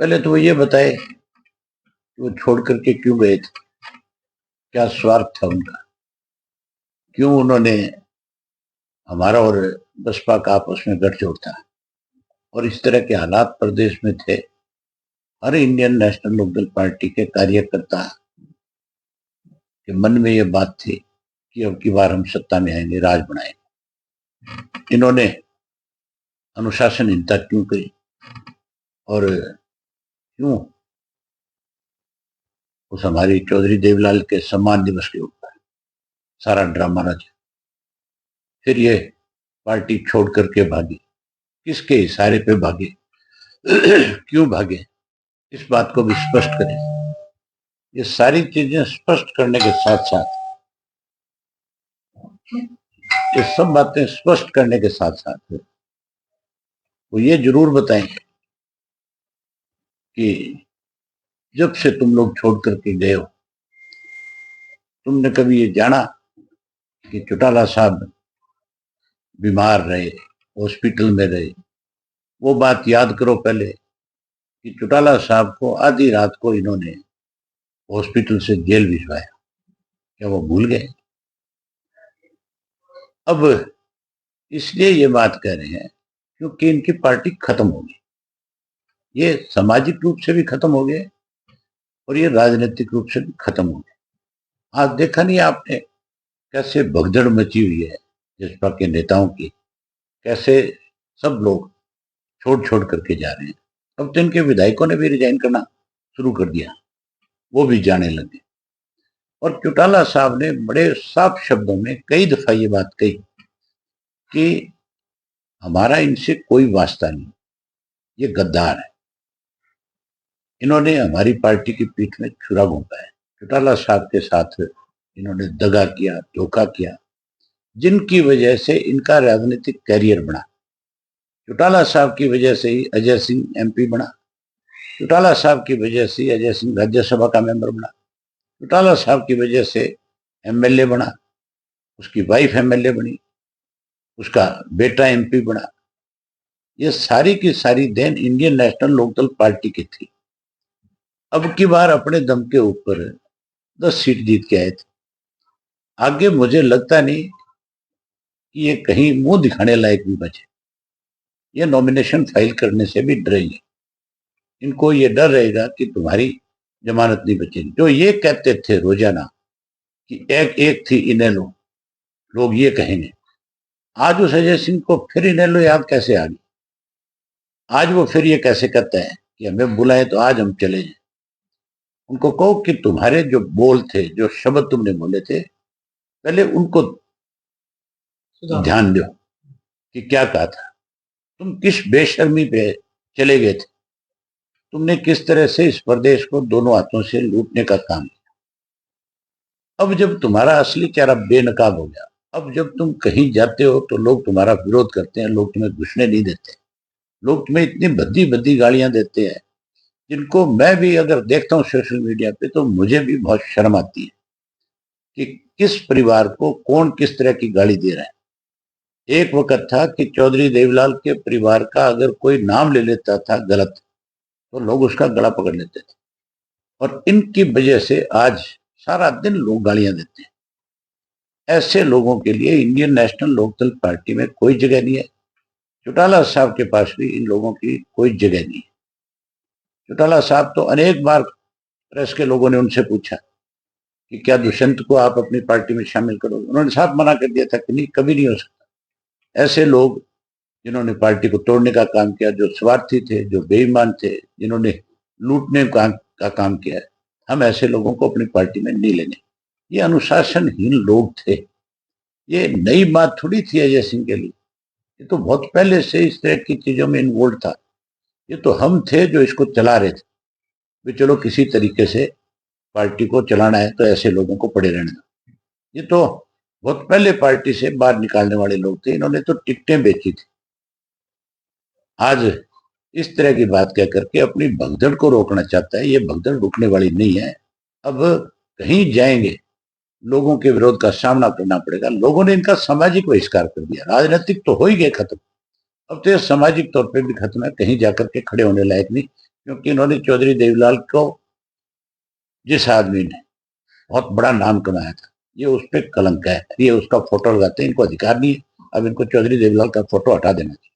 पहले तो वो ये बताए कि वो छोड़ करके क्यों गए थे, क्या स्वार्थ था उनका, क्यों उन्होंने हमारा और बसपा का आपस में गठजोड़ था और इस तरह के हालात प्रदेश में थे। हर इंडियन नेशनल लोकदल पार्टी के कार्यकर्ता के मन में ये बात थी कि अब की बार हम सत्ता में आएंगे, राज बनाएंगे। इन्होंने अनुशासनहीनता क्यों करी और क्यों उस हमारी चौधरी देवलाल के सम्मान दिवस के ऊपर सारा ड्रामा रचा। फिर ये पार्टी छोड़ करके भागी, किसके इशारे पे भागे, क्यों भागे, इस बात को भी स्पष्ट करें। ये सारी चीजें स्पष्ट करने के साथ साथ, ये सब बातें स्पष्ट करने के साथ साथ वो ये जरूर बताएं कि जब से तुम लोग छोड़ करके गए हो, तुमने कभी ये जाना कि चौटाला साहब बीमार रहे, हॉस्पिटल में रहे? वो बात याद करो पहले कि चौटाला साहब को आधी रात को इन्होंने हॉस्पिटल से जेल भिजवाया। क्या वो भूल गए? अब इसलिए ये बात कह रहे हैं क्योंकि इनकी पार्टी खत्म होगी। ये सामाजिक रूप से भी खत्म हो गए और ये राजनीतिक रूप से भी खत्म हो गए। आज देखा नहीं आपने कैसे भगदड़ मची हुई है जसपा के नेताओं की, कैसे सब लोग छोड़ छोड़ करके जा रहे हैं। अब तो इनके विधायकों ने भी रिजाइन करना शुरू कर दिया, वो भी जाने लगे। और चौटाला साहब ने बड़े साफ शब्दों में कई दफा ये बात कही कि हमारा इनसे कोई वास्ता नहीं, ये गद्दार है, इन्होंने हमारी पार्टी की पीठ में छुरा घोंपा है। चौटाला साहब के साथ इन्होंने दगा किया, धोखा किया, जिनकी वजह से इनका राजनीतिक कैरियर बना। चौटाला साहब की वजह से ही अजय सिंह एमपी बना, चौटाला साहब की वजह से अजय सिंह राज्यसभा का मेंबर बना, चौटाला साहब की वजह से एमएलए बना, उसकी वाइफ एमएलए बनी, उसका बेटा एमपी बना। ये सारी की सारी then Indian National Lokdal party की थी। अब की बार अपने दम के ऊपर 10 सीट जीत के आए थे। आगे मुझे लगता नहीं कि ये कहीं मुंह दिखाने लायक भी बचे। ये नॉमिनेशन फाइल करने से भी डरेंगे, इनको ये डर रहेगा कि तुम्हारी जमानत नहीं बचेगी। जो ये कहते थे रोजाना कि एक एक थी इनेलो, लोग ये कहेंगे, आज उस अजय सिंह को फिर इनेलो याद कैसे आ गई? आज वो फिर ये कैसे कहते हैं कि हमें बुलाए तो आज हम चले जाए? उनको कहो कि तुम्हारे जो बोल थे, जो शब्द तुमने बोले थे, पहले उनको ध्यान दो कि क्या कहा था। तुम किस बेशर्मी पे चले गए थे, तुमने किस तरह से इस प्रदेश को दोनों हाथों से लूटने का काम किया। अब जब तुम्हारा असली चेहरा बेनकाब हो गया, अब जब तुम कहीं जाते हो तो लोग तुम्हारा विरोध करते हैं, लोग तुम्हें घुसने नहीं देते, लोग तुम्हें इतनी भद्दी भद्दी गालियां देते हैं जिनको मैं भी अगर देखता हूँ सोशल मीडिया पे तो मुझे भी बहुत शर्म आती है कि किस परिवार को कौन किस तरह की गाली दे रहा है। एक वक्त था कि चौधरी देवलाल के परिवार का अगर कोई नाम ले लेता था गलत तो लोग उसका गला पकड़ लेते थे, और इनकी वजह से आज सारा दिन लोग गालियां देते हैं। ऐसे लोगों के लिए इंडियन नेशनल लोकदल पार्टी में कोई जगह नहीं है। चौटाला साहब के पास भी इन लोगों की कोई जगह नहीं है। चौटाला साहब तो अनेक बार प्रेस के लोगों ने उनसे पूछा कि क्या दुष्यंत को आप अपनी पार्टी में शामिल करोगे, उन्होंने साफ मना कर दिया था कि नहीं, कभी नहीं हो सकता। ऐसे लोग जिन्होंने पार्टी को तोड़ने का काम किया, जो स्वार्थी थे, जो बेईमान थे, जिन्होंने लूटने का काम किया है, हम ऐसे लोगों को अपनी पार्टी में नहीं लेंगे। ये अनुशासनहीन लोग थे। ये नई बात थोड़ी थी अजय सिंह के लिए, ये तो बहुत पहले से इस तरह की चीजों में इन्वॉल्व था। ये तो हम थे जो इसको चला रहे थे भी, चलो किसी तरीके से पार्टी को चलाना है तो ऐसे लोगों को पड़े रहना। ये तो बहुत पहले पार्टी से बाहर निकालने वाले लोग थे, इन्होंने तो टिकटें बेची थी। आज इस तरह की बात कह करके अपनी भगदड़ को रोकना चाहता है। ये भगदड़ रुकने वाली नहीं है। अब कहीं जाएंगे, लोगों के विरोध का सामना करना पड़ेगा। लोगों ने इनका सामाजिक बहिष्कार कर दिया, राजनीतिक तो हो ही गए खत्म, अब तो ये सामाजिक तौर पे भी खत्म है, कहीं जाकर के खड़े होने लायक नहीं। क्योंकि इन्होंने चौधरी देवीलाल को, जिस आदमी ने बहुत बड़ा नाम कमाया था, ये उस पर कलंक है, ये उसका फोटो लगाते हैं, इनको अधिकार नहीं है। अब इनको चौधरी देवीलाल का फोटो हटा देना चाहिए।